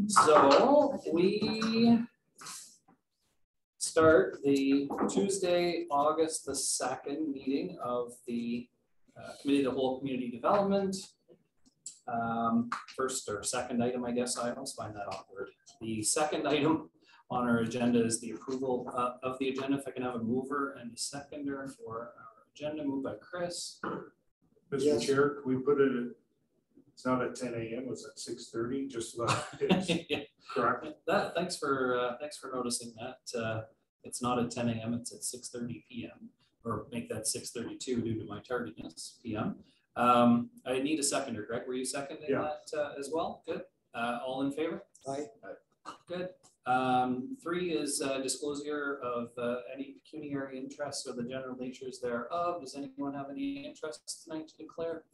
So we start the Tuesday, August the 2nd meeting of the Committee of the Whole Community Development. First or second item, I guess I always find that awkward. The second item on our agenda is the approval of the agenda. If I can have a mover and a seconder for our agenda, moved by Chris. Mr. Yes. Chair, can we put it at, it's not at 10 a.m., it's at 6:30, just so that it's yeah. Correct. Thanks for noticing that. It's not at 10 a.m., it's at 6:30 p.m. or make that 6:32 due to my tardiness p.m. I need a seconder. Greg, were you seconding that as well? Good. All in favor? Aye. Good. 3 is disclosure of any pecuniary interests or the general natures thereof. Does anyone have any interests tonight to declare?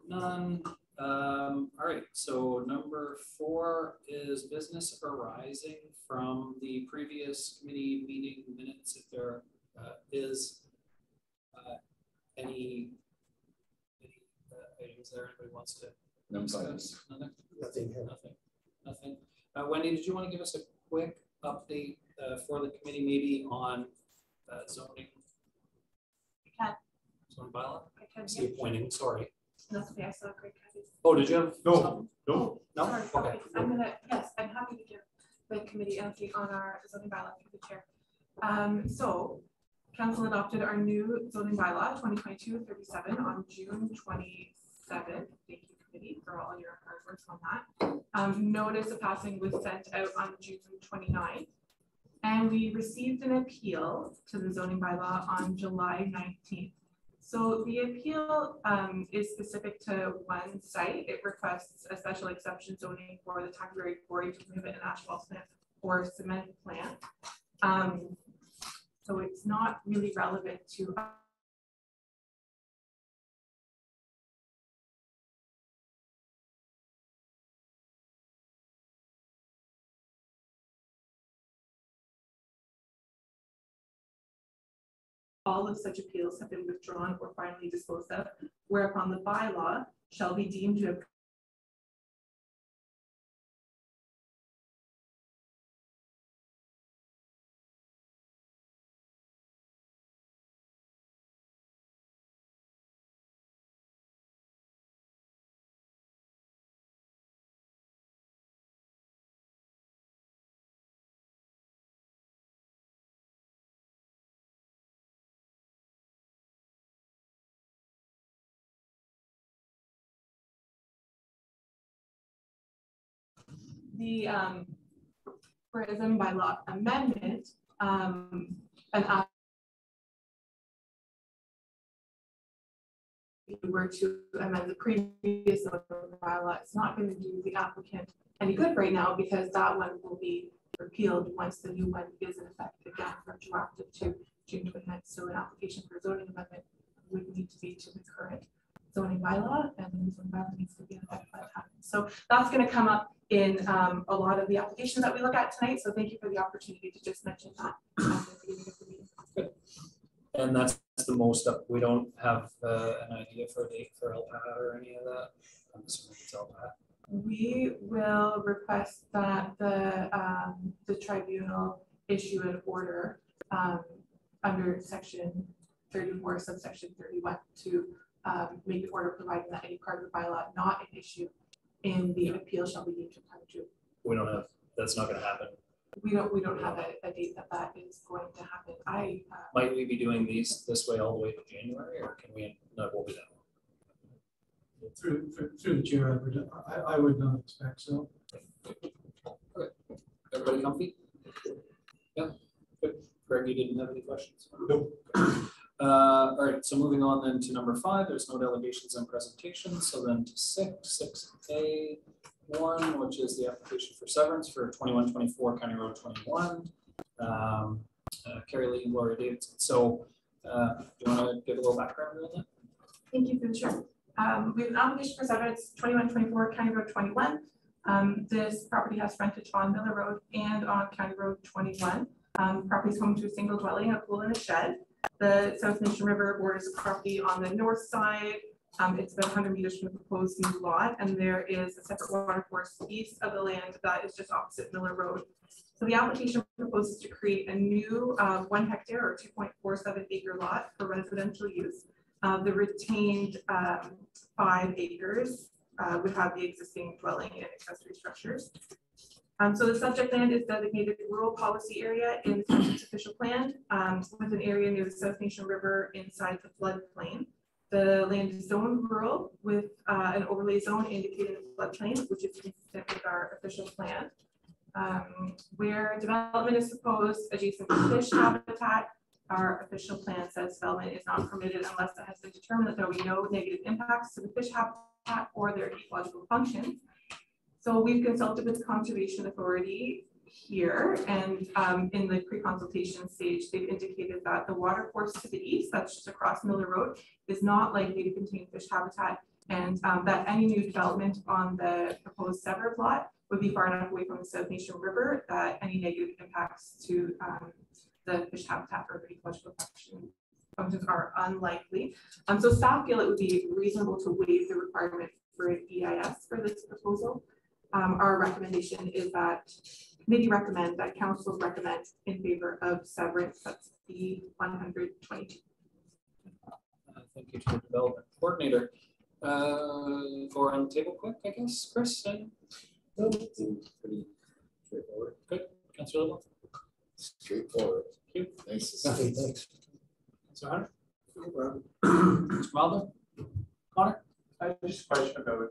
None. All right, so number 4 is business arising from the previous committee meeting minutes. If there is any items there anybody wants to discuss? Nothing. Wendy, did you want to give us a quick update for the committee, maybe on zoning? I can. Zoning bylaw? I can. See appointing. Sorry. That's okay. I saw Greg Cathy's. Oh, did you have? No. Sorry. Okay. Yes, I'm happy to give the committee an update on our zoning bylaw through the chair. So council adopted our new zoning bylaw 2022-37 on June 27th. Thank you, committee, for all your hard work on that. Notice of passing was sent out on June 29th, and we received an appeal to the zoning bylaw on July 19th. So the appeal is specific to one site. It requests a special exception zoning for the Tackleberry Quarry to prohibit an asphalt plant or cement plant. So it's not really relevant to all of such appeals have been withdrawn or finally disposed of, whereupon the bylaw shall be deemed to have the for a zoning bylaw amendment, if you were to amend the previous zoning bylaw, it's not going to do the applicant any good right now because that one will be repealed once the new one is in effect again, retroactive to June 29th. So an application for zoning amendment would need to be to the current zoning bylaw, and the zoning bylaw needs to be in effect by the time. So that's going to come up in a lot of the applications that we look at tonight. So thank you for the opportunity to just mention that at the beginning of the meeting. Good. And that's the most up. We don't have an idea for a date for LPAT or any of that. I'm assuming it's LPAT. We will request that the tribunal issue an order under section 34, subsection 31 to make the order providing that any part of the bylaw not an issue in the appeal shall be deemed to come true. We don't have, that's not going to happen. We don't have a date that is going to happen. Might we be doing these this way all the way to January, or can we not? Will be that one. Through the chair, I would not expect so. Okay. Everybody comfy? Yeah. Good. Greg, you didn't have any questions? Nope. All right, so moving on then to number 5, there's no delegations and presentations. So then to 6A1, which is the application for severance for 2124 County Road 21. Carrie Lee and Gloria Davidson. So do you want to give a little background on that? Thank you for the chair. We have an application for severance 2124 County Road 21. This property has frontage on Miller Road and on County Road 21. Property is home to a single dwelling, a pool and a shed. The South Nation River borders the property on the north side It's about 100 meters from the proposed new lot, and there is a separate water course east of the land that is just opposite Miller Road. So the application proposes to create a new 1 hectare or 2.47 acre lot for residential use. The retained 5 acres would have the existing dwelling and accessory structures. So the subject land is designated rural policy area in the township's official plan, with an area near the South Nation River inside the floodplain. The land is zoned rural with an overlay zone indicating the floodplain, which is consistent with our official plan. Where development is proposed adjacent to fish habitat, our official plan says development is not permitted unless it has been determined that there will be no negative impacts to the fish habitat or their ecological functions. So we've consulted with the Conservation Authority here, and in the pre-consultation stage, they've indicated that the water course to the east, that's just across Miller Road, is not likely to contain fish habitat, and that any new development on the proposed severed lot would be far enough away from the South Nation River that any negative impacts to the fish habitat or the ecological functions are unlikely. So staff feel it would be reasonable to waive the requirement for an EIS for this proposal. Our recommendation is that committee recommend that council recommend in favor of severance. That's the 122. Thank you to the development coordinator. Go around the table quick, I guess. Chris? No, it seems pretty straightforward. Good. Councilor Little? Straightforward. Thank you. Nice to see. Okay, thanks. Councilor Hunter? No problem. Mr. Wilder? Connor? I have just a question about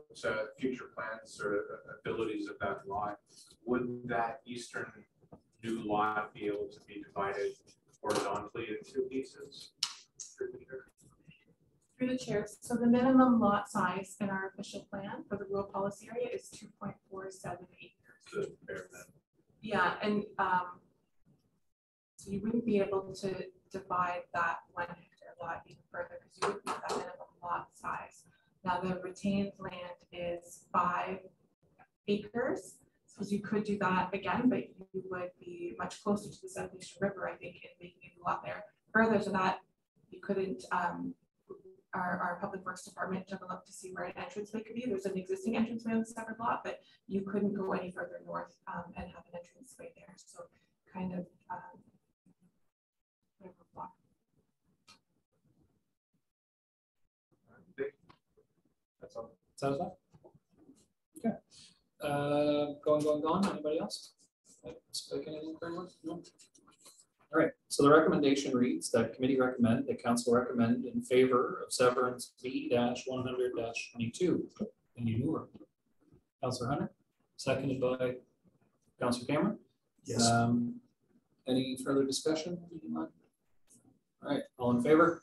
future plans or abilities of that lot. Would that eastern new lot be able to be divided horizontally into pieces? Through the chair, so the minimum lot size in our official plan for the rural policy area is 2.47 acres. Yeah, and so you wouldn't be able to divide that 1 hectare lot even further because you would need that minimum lot size. Now the retained land is 5 acres, so you could do that again, but you would be much closer to the South Nation River, I think, in making a lot there. Further to that, you couldn't. Our public works department took a look to see where an entranceway could be. There's an existing entranceway on the separate lot, but you couldn't go any further north and have an entranceway there. So kind of block. That's all. Sounds like. Okay. Going. Anybody else? Spoken anything for anyone? No. All right. So the recommendation reads that committee recommend, the council recommend in favor of severance B-100-22. Any newer? Councilor Hunter, seconded by Councilor Cameron. Yes. Any further discussion? All right. All in favor?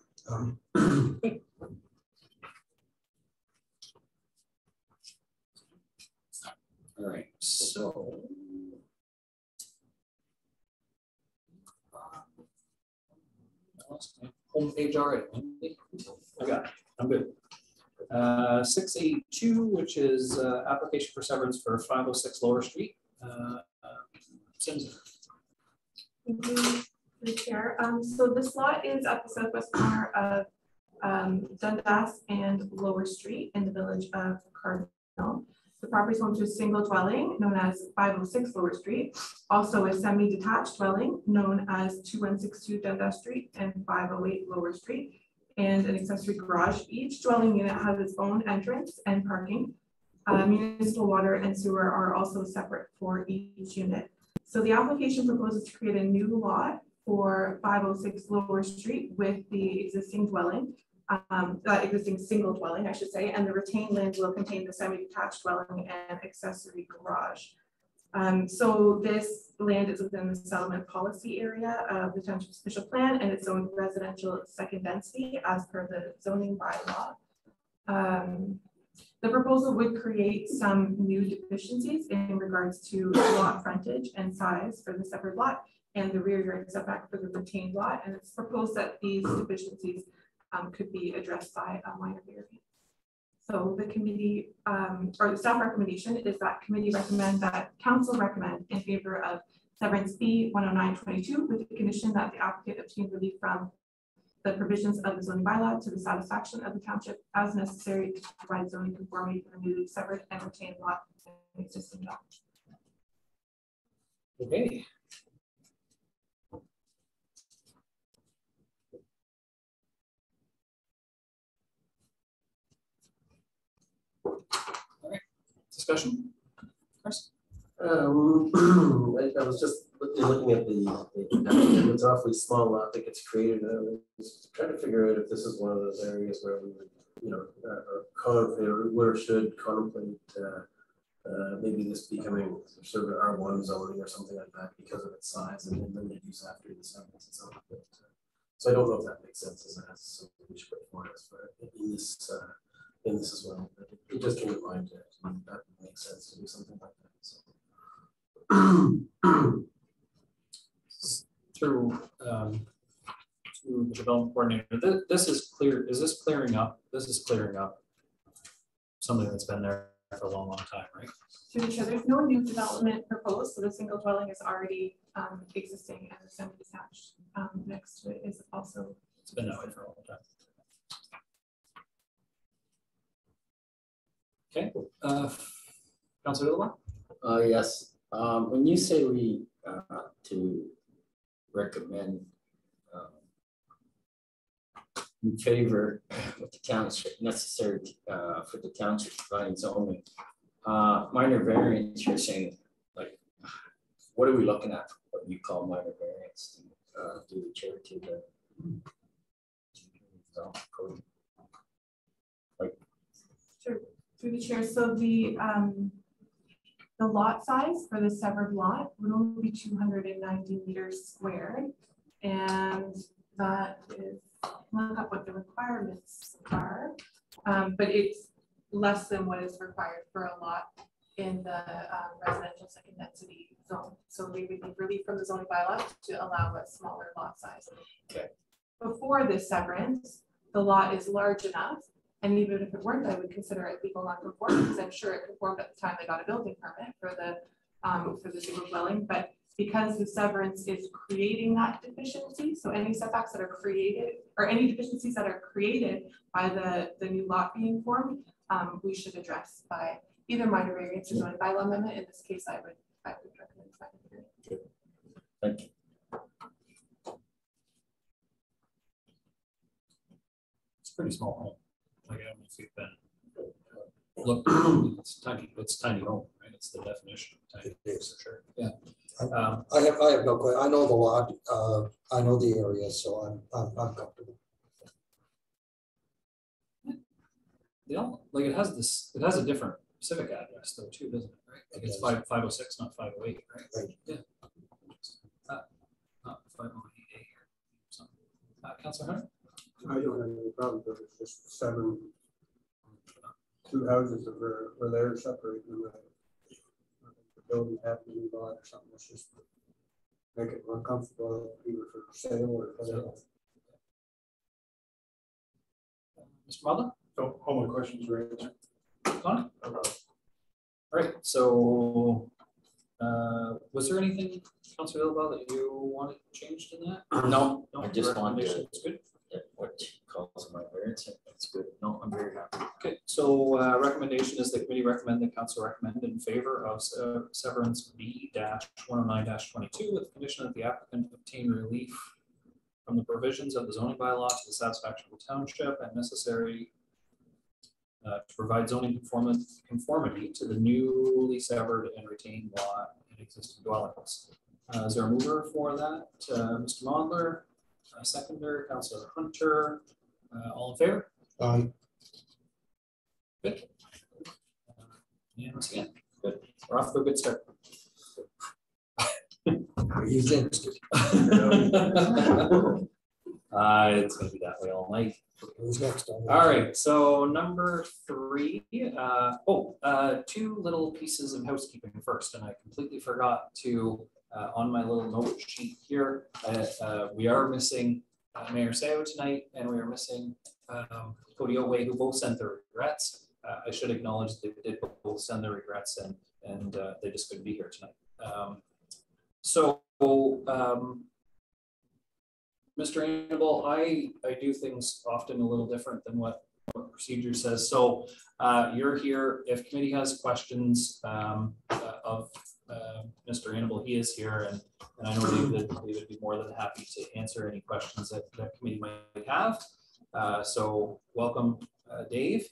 All right, so I lost my homepage already. I got it. I'm good. 682, which is application for severance for 506 Lower Street. Simpson. Thank you, the chair. So this lot is at the southwest corner of Dundas and Lower Street in the village of Cardinal. The property is home to a single dwelling known as 506 Lower Street, also a semi-detached dwelling known as 2162 Dundas Street and 508 Lower Street, and an accessory garage. Each dwelling unit has its own entrance and parking. Municipal water and sewer are also separate for each unit. So the application proposes to create a new lot for 506 Lower Street with the existing dwelling. Existing single dwelling, I should say, and the retained land will contain the semi-detached dwelling and accessory garage. So this land is within the settlement policy area of the township's official plan and its own residential second density as per the zoning bylaw. The proposal would create some new deficiencies in regards to lot frontage and size for the separate lot and the rear yard setback for the retained lot, and it's proposed that these deficiencies could be addressed by a minor variance. So the committee or the staff recommendation is that council recommend in favor of severance B 10922 with the condition that the applicant obtain relief from the provisions of the zoning bylaw to the satisfaction of the township as necessary to provide zoning conformity for the newly severed and retained lot and existing lot. Okay. All right. Discussion. Chris? I was just looking at it's awfully small lot that gets created. And I was trying to figure out if this is one of those areas where we would, would or should contemplate maybe this becoming sort of R1 zoning or something like that because of its size and then the use after the severance and stuff. But, so I don't know if that makes sense as something we should put for us, but in this as well. But it just came to mind that would make sense to do something like that. So. Through to the development coordinator, this is clear. Is this clearing up? This is clearing up something that's been there for a long, long time, right? Through the chair, there's no new development proposed, so the single dwelling is already existing, and the semi-detached next to it is also. It's been that way for a long time. Okay, Councilor Villalobos? Yes. When you say we to recommend in favor of the township necessary for the township providing zoning, minor variance, you're saying, like, what are we looking at? What you call minor variance to do the chair to the code? Like, Sure. Through the chair, so the lot size for the severed lot would only be 290 meters squared, and that is, look up what the requirements are, but it's less than what is required for a lot in the residential second density zone. So we would need relief from the zoning bylaw to allow a smaller lot size. Okay. Before this severance, the lot is large enough. And even if it weren't, I would consider it legal non-conforming because I'm sure it conformed at the time they got a building permit for the single dwelling. But because the severance is creating that deficiency, so any setbacks that are created or any deficiencies that are created by the new lot being formed, we should address by either minor variance or zoning bylaw amendment. In this case, I would recommend minor variance. thank you. It's a pretty small home. Like, I don't know if you've been look, it's tiny home, right? It's the definition of tiny. It is for sure. Yeah. I have no question. I know the lot. I know the area, so I'm comfortable. Yeah, like it has a different Civic address though too, doesn't it? Right? Like it's 506, not 508, right? Right. Yeah. Not 508 here. Something. Councilor Hunter? I don't have any problem with it. It's just two houses that were there separated. The building had to be bought or something. It's just make it more comfortable either for sale or whatever. Mr. Mother? So all my questions were answered. All right, so was there anything, Councilor Villalobos, that you wanted changed in that? No, I just wanted to. It's good. What she calls my variance, that's good. No, I'm very happy. Okay, so recommendation is the committee recommend, the council recommend in favor of severance B-109-22 with the condition that the applicant obtain relief from the provisions of the zoning bylaw to the satisfaction of the township and necessary to provide zoning conformity to the newly severed and retained lot and existing dwellings. Is there a mover for that? Mr. Mondler, seconder, Councilor Hunter, all in favor? Good. And once again, good. We're off to a good start. He's interested. It's going to be that way all night. Who's next? All right, so number 3, two little pieces of housekeeping first, and I completely forgot to, on my little note sheet here, we are missing Mayor Sayo tonight, and we are missing Cody Otway, who both sent their regrets. I should acknowledge they did both send their regrets, and they just couldn't be here tonight. Mr. Annable, I do things often a little different than what procedure says. So you're here, if committee has questions of Mr. Annable, he is here, and I know David would be more than happy to answer any questions that committee might have. So welcome, Dave.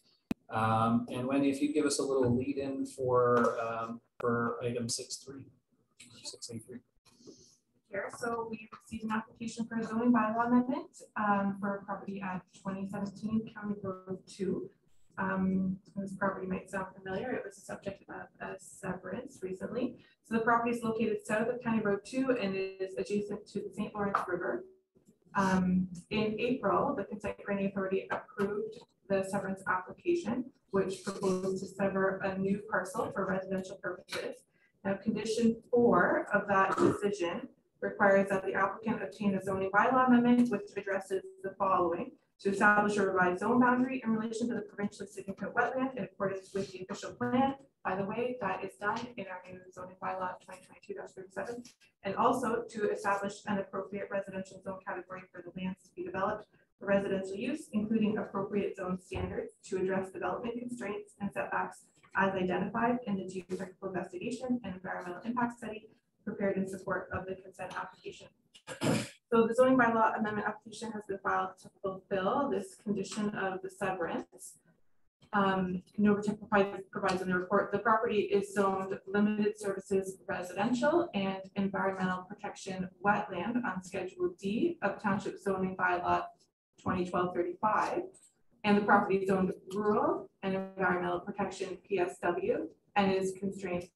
And Wendy, if you give us a little lead in for item 6.3. Here, so we received an application for a zoning bylaw amendment for a property at 2017 County Road 2. This property might sound familiar. It was the subject of a severance recently. So the property is located south of County Road 2 and is adjacent to the St. Lawrence River. In April, the Consent Granting Authority approved the severance application, which proposed to sever a new parcel for residential purposes. Now, condition 4 of that decision requires that the applicant obtain a zoning bylaw amendment which addresses the following: to establish a revised zone boundary in relation to the provincially significant wetland in accordance with the official plan. By the way, that is done in our new zoning bylaw 2022-37, and also to establish an appropriate residential zone category for the lands to be developed for residential use, including appropriate zone standards to address development constraints and setbacks as identified in the geotechnical investigation and environmental impact study prepared in support of the consent application. So the zoning bylaw amendment application has been filed to fulfill this condition of the severance. Novatech provides in the report, the property is zoned limited services residential and environmental protection wetland on Schedule D of Township Zoning Bylaw 2012-35, and the property is zoned rural and environmental protection PSW and is constrained.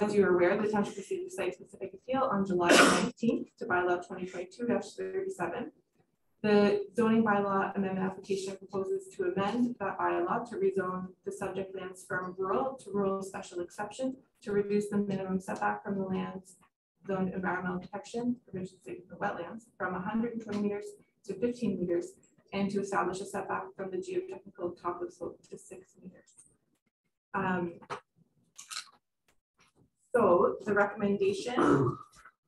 As you are aware, the township received a site-specific appeal on July 19th to bylaw 2022-37. The zoning bylaw amendment application proposes to amend that bylaw to rezone the subject lands from rural to rural special exception, to reduce the minimum setback from the lands zoned environmental protection, provincial significant wetlands, from 120 meters to 15 meters, and to establish a setback from the geotechnical top of slope to 6 meters. So the recommendation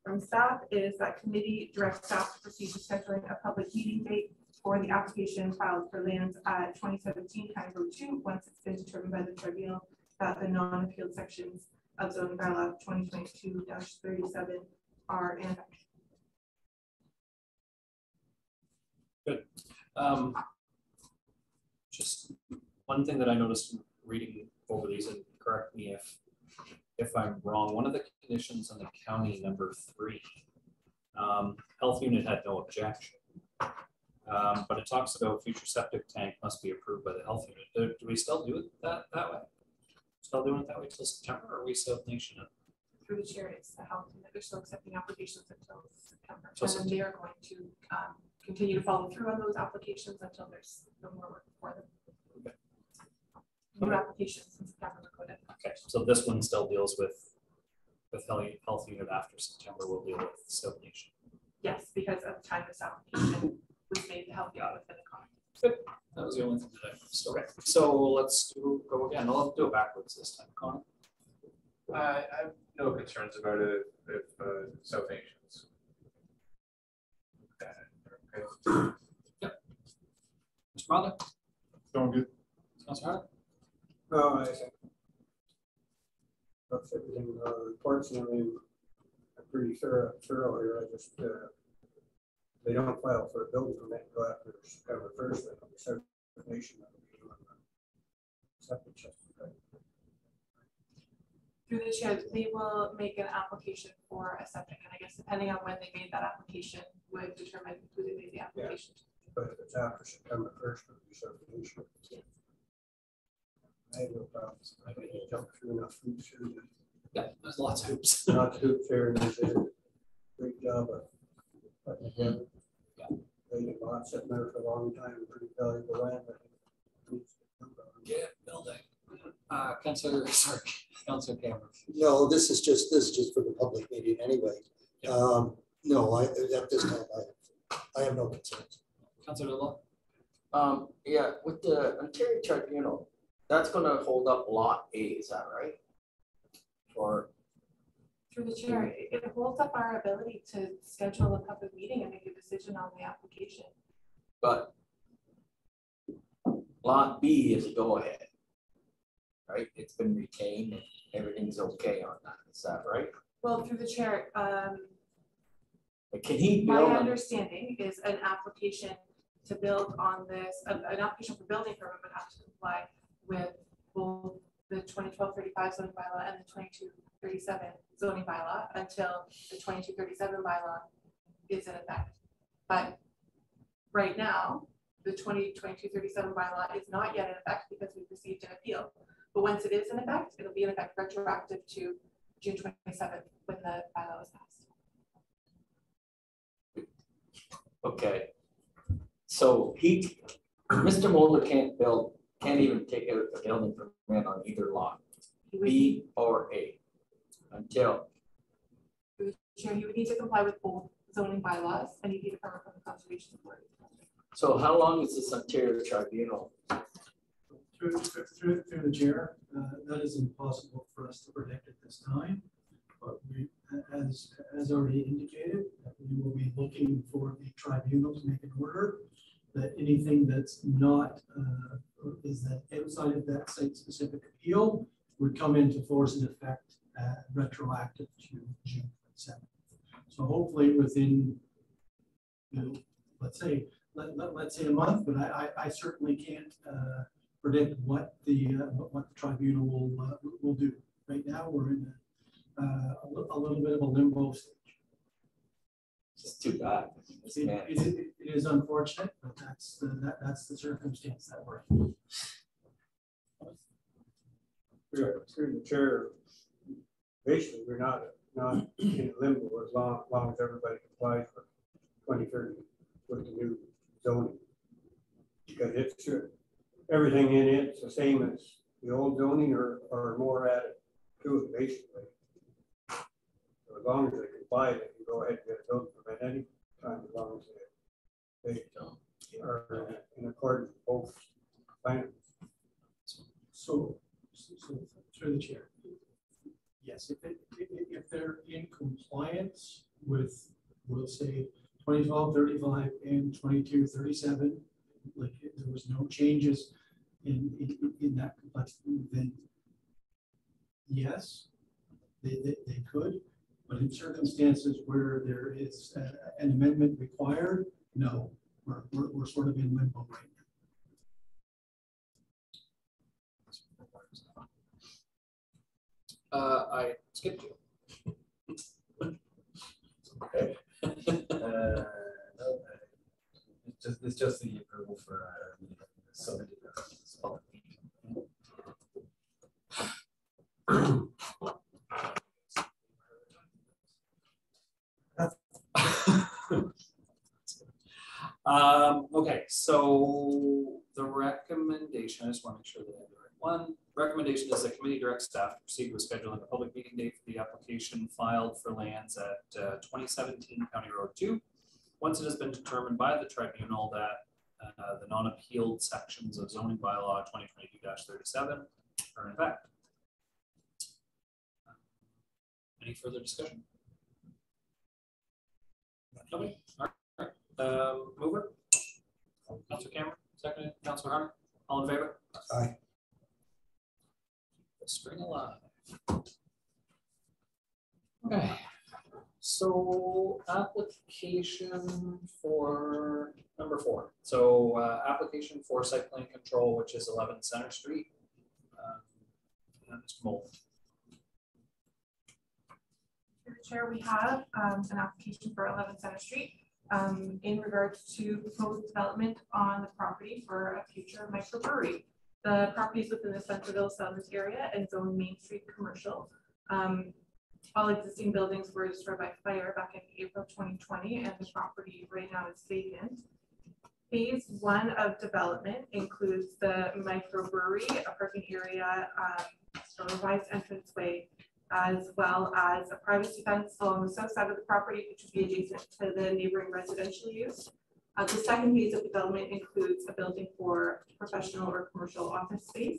from staff is that committee directs staff to proceed to scheduling a public meeting date for the application filed for lands at 2017 County Road 2 once it's been determined by the tribunal that the non-appealed sections of zoning bylaw 2022-37 are in effect. Good. Just one thing that I noticed reading over these, and correct me if I'm wrong, one of the conditions on the county number 3, health unit had no objection, but it talks about future septic tank must be approved by the health unit. Do we still do it that way? Still doing it that way till September, or are we still nation it? Through the chair, it's the health unit. They're still accepting applications until September. So and then they are going to continue to follow through on those applications until there's no more work for them. Okay. New applications in September are going. Okay, so this one still deals with health unit. After September, we'll deal with still nation. Yes, because at the time this application was made, to help you out within the comment. Good. That was the only thing that I missed. Okay, so let's go again. I'll do it backwards this time, Connor. I have no concerns about it if South Asians. Okay. Yep. Mr. Butler? Don't good. Councilor Hart? No, I think that's everything. Reports and everything are pretty thorough here. I just they don't file for a building permit until after September 1st. Then the certification of the septic check. Through the chair, they will make an application for a septic, and I guess depending on when they made that application would determine who they made the application to. But if it's after September 1st, it'll be certification. Yes. I have no problems. I think you jump through enough hoops here. Yeah, there's lots of hoops. Not hoops here, and they did a great job of putting together. Yeah. They did lots sitting there for a long time, pretty valuable land. Yeah, building. Councilor Cameron. No, this is just for the public meeting anyway. Yeah. No, at this time, I have no concerns. Councilor Law. Yeah, with the Ontario Tribunal, that's gonna hold up Lot A, is that right? or Through the chair, it holds up our ability to schedule a public meeting and make a decision on the application. but lot B is a go-ahead, right? It's been retained and everything's okay on that. Is that right? Well, through the chair, But can he my build on, understanding is an application to build on this, an application for building permit would have to comply with both the 2012-35 zoning bylaw and the 22-37 zoning bylaw until the 22-37 bylaw is in effect. But right now, the 22-37 bylaw is not yet in effect because we've received an appeal. But once it is in effect, it'll be in effect retroactive to June 27th when the bylaw is passed. okay. So Mr. Mulder can't even take out a building permit on either lot, B or A, until, Through the chair, he would need to comply with both zoning bylaws and he'd need a permit from the conservation authority. so how long is this Ontario tribunal? Through the chair, that is impossible for us to predict at this time. But we, as already indicated, we will be looking for the tribunal to make an order that anything that's not, is that outside of that site-specific appeal would come into force and effect retroactive to June 27th. So hopefully within, let's say a month, but I certainly can't predict what the tribunal will do. Right now, we're in a little bit of a limbo stage. It's too bad. It is unfortunate, but that's the circumstance that we're in. Through the chair, basically, we're not in limbo as long as everybody complies with 2030 with the new zoning. Because it's everything in it's the same as the old zoning or more added to it, basically. So as long as they comply, they can go ahead and get a building permit any time as long as they are in accordance with both plans. So through the chair, yes, if they're in compliance with, we'll say 2012-35 and 22-37, like there was no changes in that complexity, then yes, they could. But in circumstances where there is an amendment required, no, we're sort of in limbo right now. I skipped you. Okay. No, it's just the approval for somebody. Okay, so the recommendation, I just want to make sure that I have the right one. Recommendation is that committee directs staff to proceed with scheduling a public meeting date for the application filed for lands at 2017 County Road 2. Once it has been determined by the tribunal that the non-appealed sections of zoning bylaw 2022-37 are in effect. Any further discussion? Nobody? All right. Mover? Councilor Cameron, seconded. Councilor Hunter, all in favor? Aye. String alive. Okay. So application for number 4. So application for site plan control, which is 11 Center Street. Mr. Mold. Chair, we have an application for 11 Center Street in regards to proposed development on the property for a future microbrewery. The property is within the Centerville settlement area and zone Main Street commercial. All existing buildings were destroyed by fire back in April 2020, and the property right now is vacant. Phase 1 of development includes the microbrewery, a parking area, a revised entranceway, as well as a privacy fence along the south side of the property, which would be adjacent to the neighboring residential use. The second phase of development includes a building for professional or commercial office space.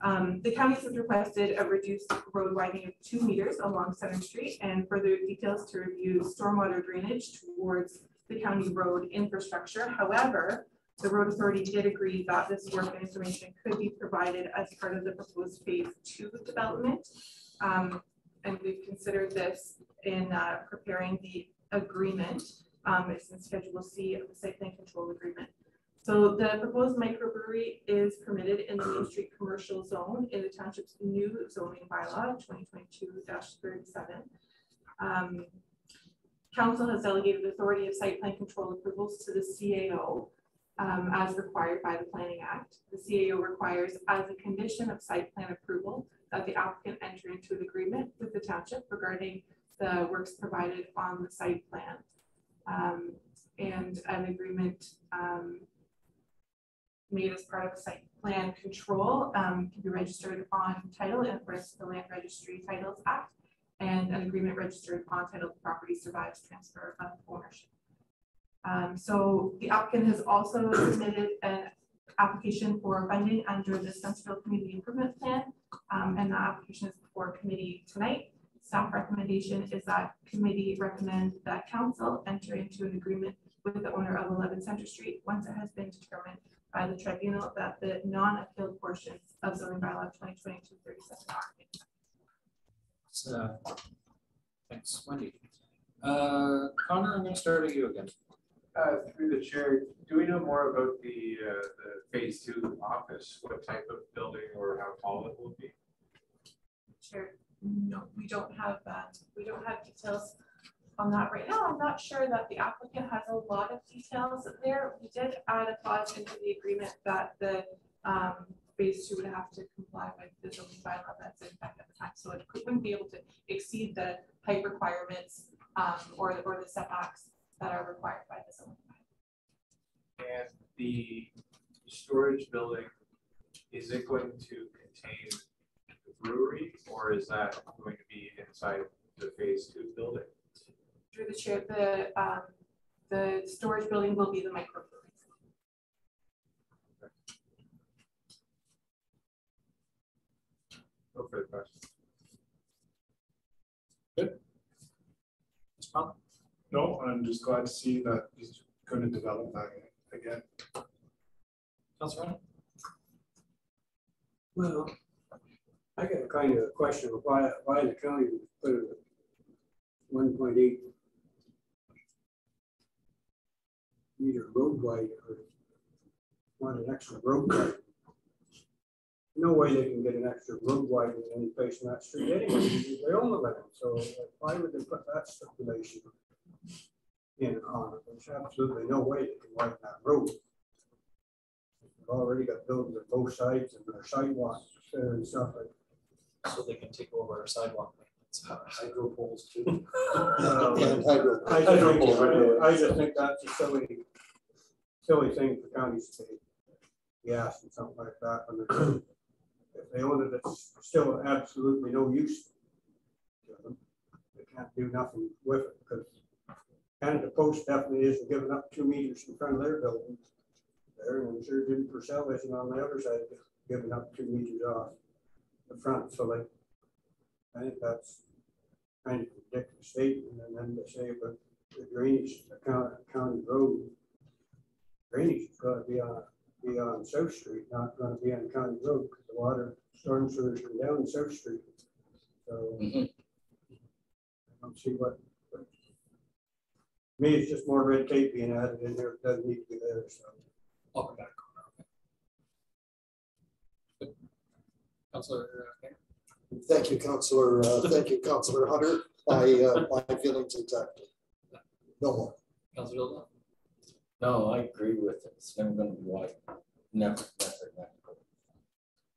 The county has requested a reduced road widening of 2 meters along Center Street and further details to review stormwater drainage towards the county road infrastructure. However, the road authority did agree that this work and information could be provided as part of the proposed phase 2 development. And we've considered this in preparing the agreement. It's in Schedule C of the site plan control agreement. So the proposed microbrewery is permitted in the Main Street commercial zone in the township's new zoning bylaw 2022-37. Council has delegated authority of site plan control approvals to the CAO as required by the Planning Act. The CAO requires, as a condition of site plan approval, that the applicant enter into an agreement with the township regarding the works provided on the site plan. And an agreement made as part of site plan control can be registered on title in accordance with the Land Registry Titles Act, and an agreement registered on title of the property survives transfer of ownership. So the applicant has also submitted an application for funding under the Spencerville Community Improvement Plan, and the application is before committee tonight. Staff recommendation is that committee recommend that council enter into an agreement with the owner of 11 Center Street once it has been determined by the tribunal that the non-appealed portions of zoning bylaw 2022-37 are. Thanks, Wendy. Connor, I'm going to start with you again. Through the chair, do we know more about the phase 2 office? What type of building or how tall it will be? Sure. No, we don't have that. We don't have details on that right now. I'm not sure that the applicant has a lot of details there. We did add a clause into the agreement that the phase 2 would have to comply with the zoning bylaw that's in effect at the time. So it wouldn't be able to exceed the height requirements or the setbacks that are required by the zoning bylaw. And the storage building, is it going to contain the brewery, or is that going to be inside the phase 2 building? Through the chair, the storage building will be the microbrewery. No further questions. Good. No, I'm just glad to see that he's going to develop that again. Councilor? Well, I got kind of a question of why the county would put a 1.8 meter road wide or want an extra road wide. No way they can get an extra road wide in any place in that street anyway. They own the land, so why would they put that stipulation in on it? There's absolutely no way they can widen that road. They've already got buildings on both sides and their sidewalks and stuff like. So they can take over our sidewalk. Hydro poles too. And hydro. I just think that's a silly thing for counties to pay gas and something like that. And if they own it, it's still absolutely no use to them. They can't do nothing with it because Canada Post definitely isn't giving up 2 meters in front of their building there, and I'm sure Jim Purcell isn't on the other side giving up 2 meters off the front. So like, I think that's kind of a ridiculous statement. And then they say about the drainage, the county road, drainage is going to be on South Street, not going to be on County Road because the water storm sewers come down South Street. So I don't see what. To me, it's just more red tape being added in there. It doesn't need to be there. So I'll come back. Councilor. Thank you, Councilor. Thank you, Councilor Hunter. My feelings exactly. No more. Councilor. No, I agree with it. It's never going to be wide. Never.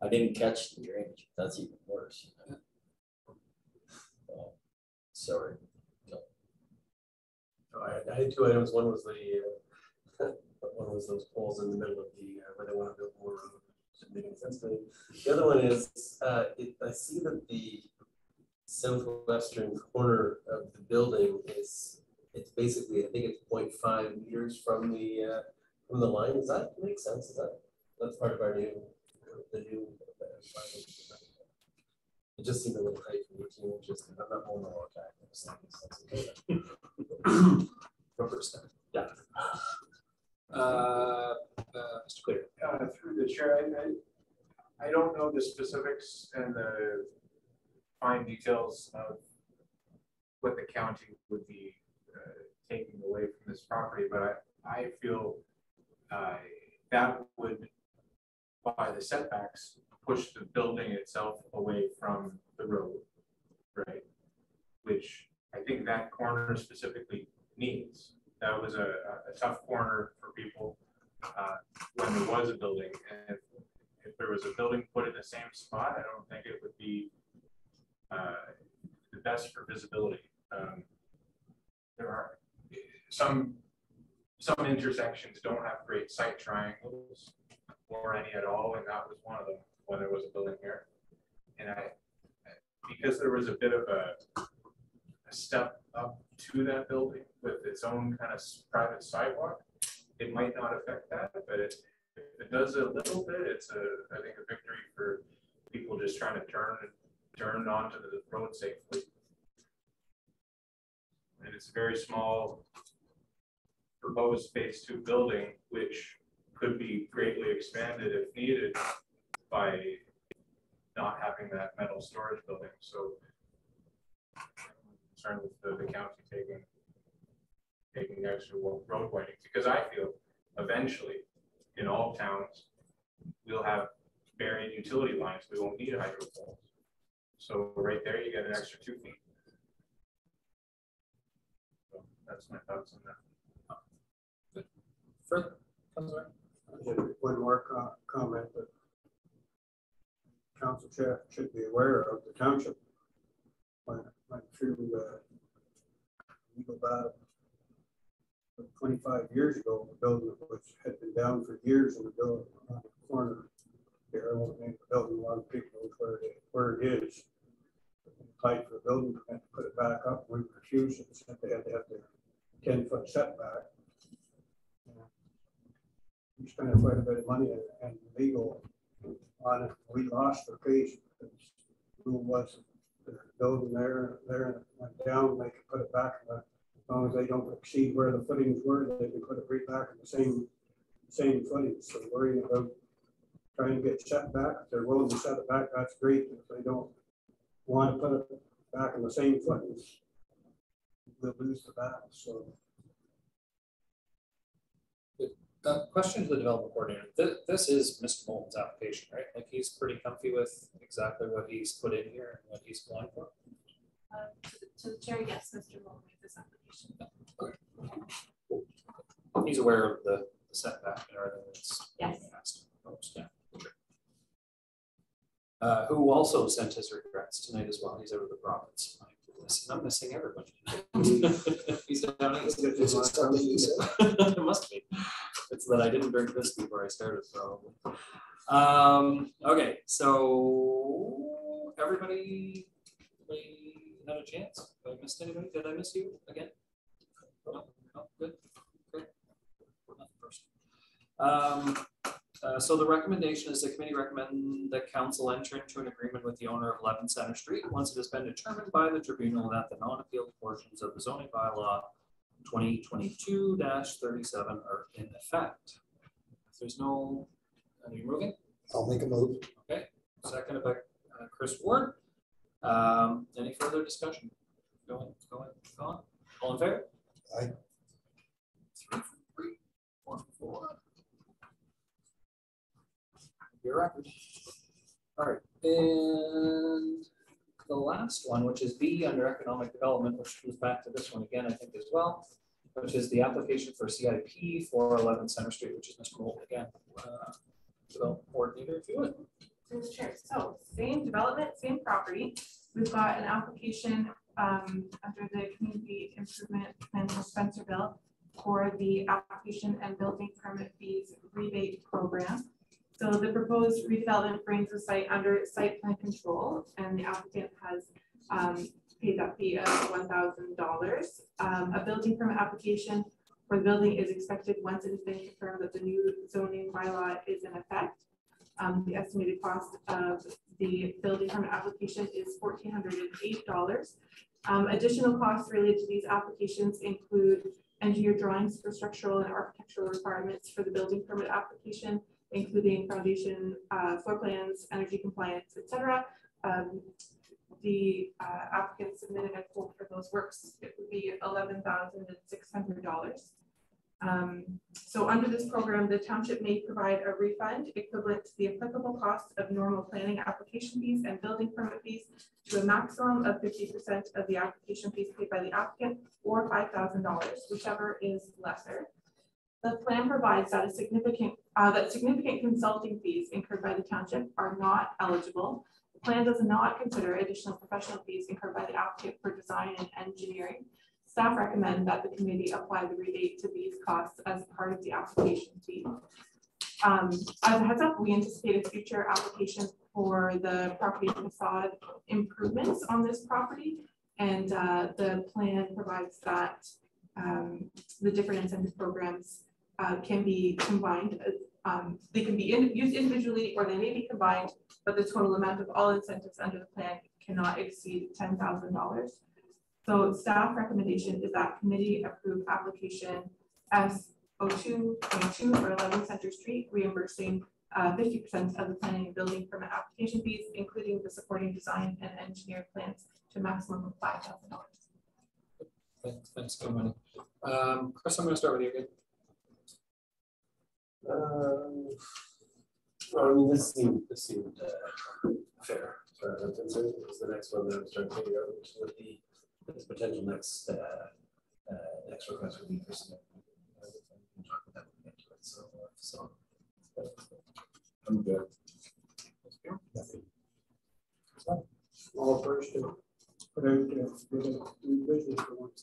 I didn't catch the drainage. That's even worse. Sorry. No. I had 2 items. One was those poles in the middle of the where they want to build more road. Making sense to me. The other one is I see that the southwestern corner of the building it's basically, I think it's 0.5 meters from the line. Does that make sense? That's part of our new It just seemed a little tight for 18 inches, and I'm not more than okay. So that's okay. Rubber stamp. Yeah. Mr. Clear. Through the chair, I don't know the specifics and the fine details of what the county would be taking away from this property, but I feel that would, by the setbacks, push the building itself away from the road, right? Which I think that corner specifically needs. That was a tough corner for people when there was a building, and if there was a building put in the same spot, I don't think it would be the best for visibility. There are some intersections don't have great sight triangles or any at all, and that was one of them when there was a building here. And because there was a bit of a step up to that building with its own kind of private sidewalk, it might not affect that, but if it does a little bit, it's I think a victory for people just trying to turn onto the road safely. And it's a very small proposed phase 2 building, which could be greatly expanded if needed by not having that metal storage building. So I'm concerned with the county taking extra road widening, because I feel eventually in all towns we'll have buried utility lines. We won't need hydro poles. So right there you get an extra 2 feet. So that's my thoughts on that. Further? One more comment that council chair should be aware of. The township went through legal battle 25 years ago. The building which had been down for years in the building on the corner here. I won't name the building. A lot of people know where it is. Applied for a building permit to put it back up. We refused it. Said they had to have their 10-foot setback. We spent quite a bit of money and legal on it. We lost the case because the rule was the building there went down. They could put it back as long as they don't exceed where the footings were. They can put it right back in the same footings. So worrying about trying to get set back, if they're willing to set it back, that's great. If they don't want to put it back in the same footings, we'll lose the battle. So. Question to the development coordinator. This is Mr. Moulton's application, right? Like he's pretty comfy with exactly what he's put in here and what he's going for. To the chair, yes, Mr. Moulton made this application. Okay. He's aware of the setback and everything that's yes. Who also sent his regrets tonight as well. He's out of the province. I'm missing everybody. He's down east. Is it something you said? It must be. It's that I didn't drink this before I started, probably. Okay, so everybody had a chance. Have I missed anybody? Did I miss you again? No, good. Great. Not the first. So the recommendation is the committee recommend that council enter into an agreement with the owner of 11 Center Street once it has been determined by the tribunal that the non-appealed portions of the zoning bylaw 2022-37 are in effect. If there's no, are you moving? I'll make a move. Okay, seconded by Chris Ward. Any further discussion? Go on. All in favor? Aye. 3 from 3, 4 from 4. Your record. All right, and the last one, which is B under economic development, which comes back to this one again, I think as well, which is the application for CIP for 11 Center Street, which is Mr. Moulton again. Development coordinator, if you would. Through the chair. So same development, same property. We've got an application under the Community Improvement Plan for Spencerville for the application and building permit fees rebate program. So the proposed redevelopment brings the site under site plan control, and the applicant has paid that fee of $1,000. A building permit application for the building is expected once it has been confirmed that the new zoning bylaw is in effect. The estimated cost of the building permit application is $1,408. Additional costs related to these applications include engineer drawings for structural and architectural requirements for the building permit application, including foundation, floor plans, energy compliance, etc. The applicant submitted a quote for those works. It would be $11,600. So under this program, the township may provide a refund equivalent to the applicable cost of normal planning application fees and building permit fees to a maximum of 50% of the application fees paid by the applicant or $5,000, whichever is lesser. The plan provides that significant consulting fees incurred by the township are not eligible. The plan does not consider additional professional fees incurred by the applicant for design and engineering. Staff recommend that the committee apply the rebate to these costs as part of the application fee. As a heads up, we anticipate a future application for the property facade improvements on this property, and the plan provides that the different incentive programs can be combined. They can be used individually or they may be combined, but the total amount of all incentives under the plan cannot exceed $10,000. So staff recommendation is that committee approve application S02.2 for 11 Center Street, reimbursing 50% of the planning and building permit application fees, including the supporting design and engineering plans, to a maximum of $5,000. Thanks, good money. Chris, I'm going to start with you again. Well, I mean, this seemed fair. Is the next one that I'm starting to figure out, which would be the potential next request would be for some. So I'm good. All first to put out do business for once.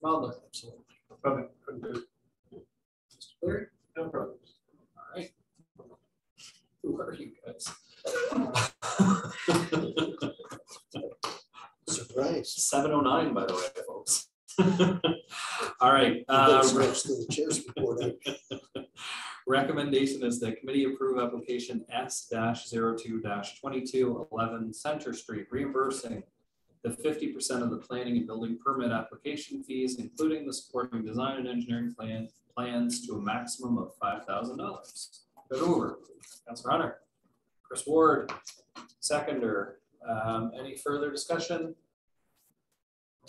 Mulder, absolutely. Okay, I'm good. Mr. Cleary? No problems. All right. Who are you guys? Surprise. 7:09, by the way, folks. All right. Switch to the chair's report. Recommendation is that committee approve application S-02-2211 Center Street, reimbursing the 50% of the planning and building permit application fees, including the supporting design and engineering plans to a maximum of $5,000. Good over. Councilor Hunter. Chris Ward, seconder. Any further discussion?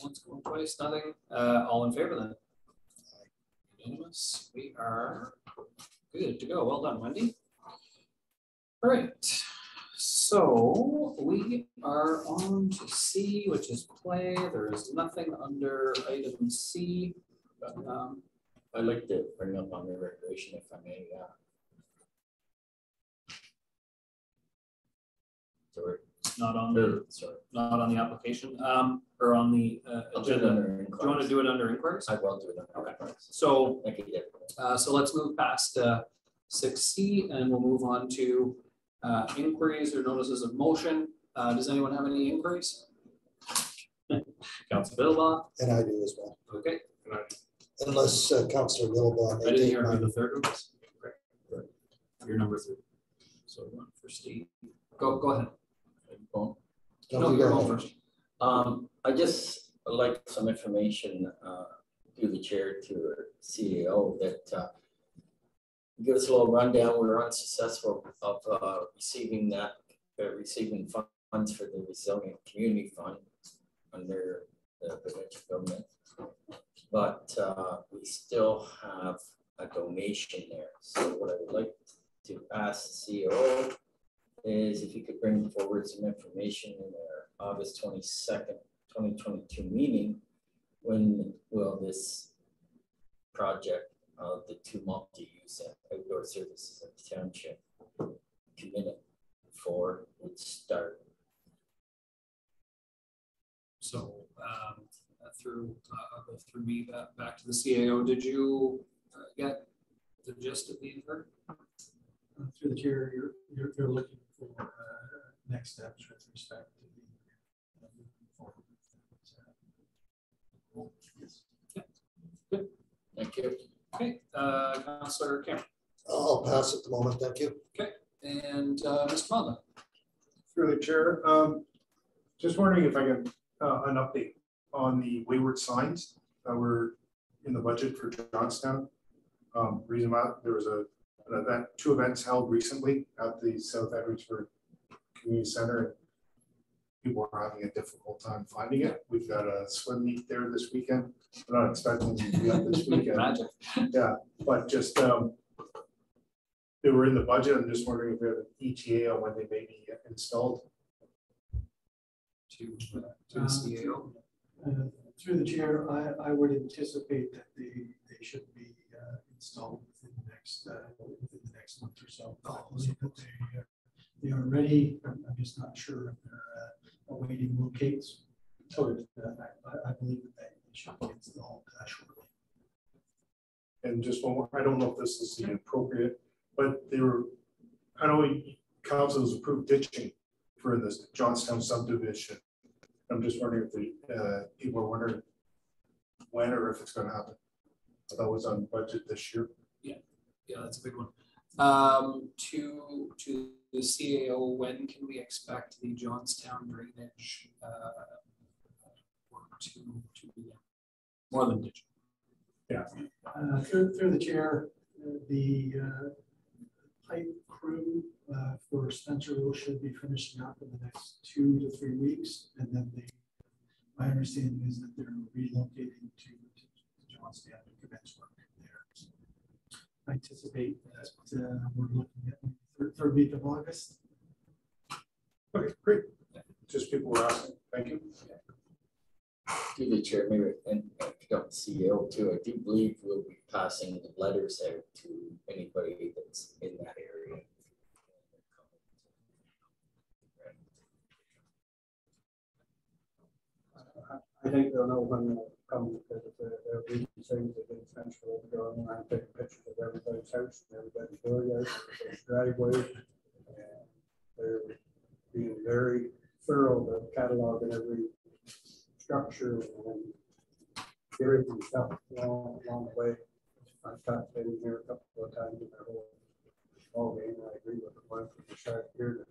Once, going twice, nothing. All in favor then? Unanimous. We are good to go. Well done, Wendy. All right. So we are on to C, which is play. There is nothing under item C. But, I'd like to bring up on the recreation, if I may. Sorry. not on the not on the application, or on the agenda. Do you want to do it under inquiries? I will do it under inquiries. So, so let's move past 6C and we'll move on to inquiries or notices of motion. Does anyone have any inquiries? Councilor Bilbao? And I do as well. Okay. Unless Councilor Bilbao. I didn't hear who the third was. Great. You're number 3. So one for Steve. Go ahead. No, you're on first. I just like some information through the chair to our CEO that give us a little rundown. We were unsuccessful of receiving funds for the Resilient Community Fund under the provincial government, but we still have a donation there. So what I would like to ask the CEO is if you could bring forward some information in our August 22nd, 2022 meeting. When will this project of the 2 multi-use outdoor services of the township committed for would start? So I'll go through me back to the CAO. Did you get the gist of the inquiry? Through the chair, you're looking for next steps with respect to the moving forward. Yes. Yeah. Good. Thank you. Okay, Councilor Cameron. I'll pass at the moment, thank you. Okay. And Mr. Conlon. Through the chair, just wondering if I can, an update on the wayward signs that were in the budget for Johnstown. Reason why there was an event, 2 events held recently at the South Edwardsburg Community Center. And people are having a difficult time finding it. We've got a swim meet there this weekend. We're not expecting them to be up this weekend. Magic. Yeah, but just they were in the budget. I'm just wondering if we have an ETA on when they may be installed. To the CAO. Through the chair, I would anticipate that they should be installed within the next month or so. I believe that they are ready. I'm just not sure if they're awaiting locates. So I believe that they should be installed shortly. And just one more, I don't know if this is appropriate, but they were, I know council has approved ditching for this Johnstown subdivision. I'm just wondering if the people are wondering when or if it's going to happen. That was on budget this year. Yeah, that's a big one. To the CAO, when can we expect the Johnstown drainage work to be more than ditching? Yeah. Through the chair, the pipe crew for Spencer Road should be finishing up in the next 2 to 3 weeks, and then my understanding is that they're relocating to Johnstown to commence work there. So I anticipate that we're looking at third week of August. Okay, great. Just people were asking. Thank you. To the chair, maybe, and CEO too, I do believe we'll be passing letters out to anybody that's in that area. I think they'll know when they'll come because if they're reading things, they can essentially go around taking pictures of everybody's house and everybody's dooryard, everybody's driveway. And they're being very thorough about cataloging every structure and everything stuff along the way. I've talked in here a couple of times in their whole game. I agree with the one from the start here.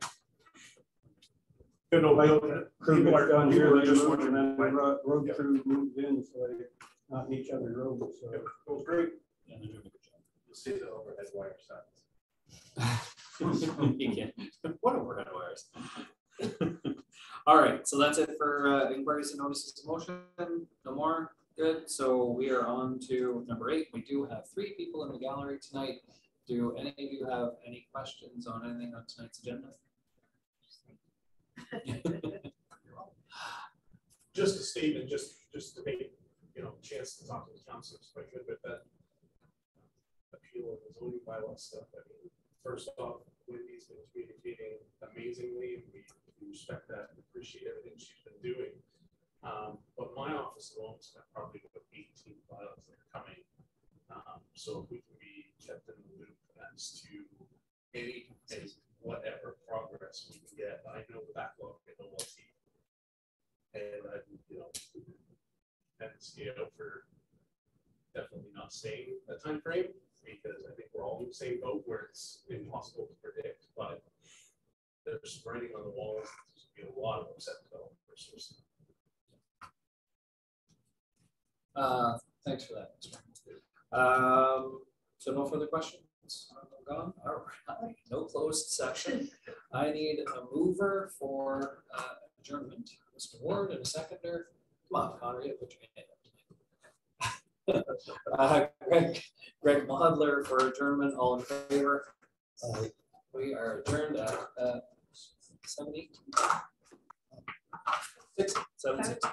Crew are done here, they just and then the road crew moved in, so they not in each other's roads. So It was great. Yeah, they're doing a good job. You'll see the overhead wire signs. You can't. What overhead wires? All right, so that's it for inquiries and notices of motion. No more. Good. So we are on to number 8. We do have 3 people in the gallery tonight. Do any of you have any questions on anything on tonight's agenda? Just a statement, just to make chance to talk to the council is quite good with that appeal of the zoning bylaw stuff. I mean, first off, Wendy's been communicating amazingly, and we respect that and appreciate everything she's been doing. But my office alone has got probably about 18 bylaws that are coming. So if we can be kept in the loop as to any whatever progress we can get, I know the backlog in the OLT. And I, and scale for definitely not saying a time frame, because I think we're all in the same boat where it's impossible to predict. But there's writing on the walls. There's going to be a lot of upset developers. Thanks for that. So no further questions. Gone. All right. No closed session. I need a mover for adjournment. Mr. Ward and a seconder. Come on, Connor, you put your hand up. Greg Modler for adjournment. All in favor? We are adjourned at 7:18. 7:16.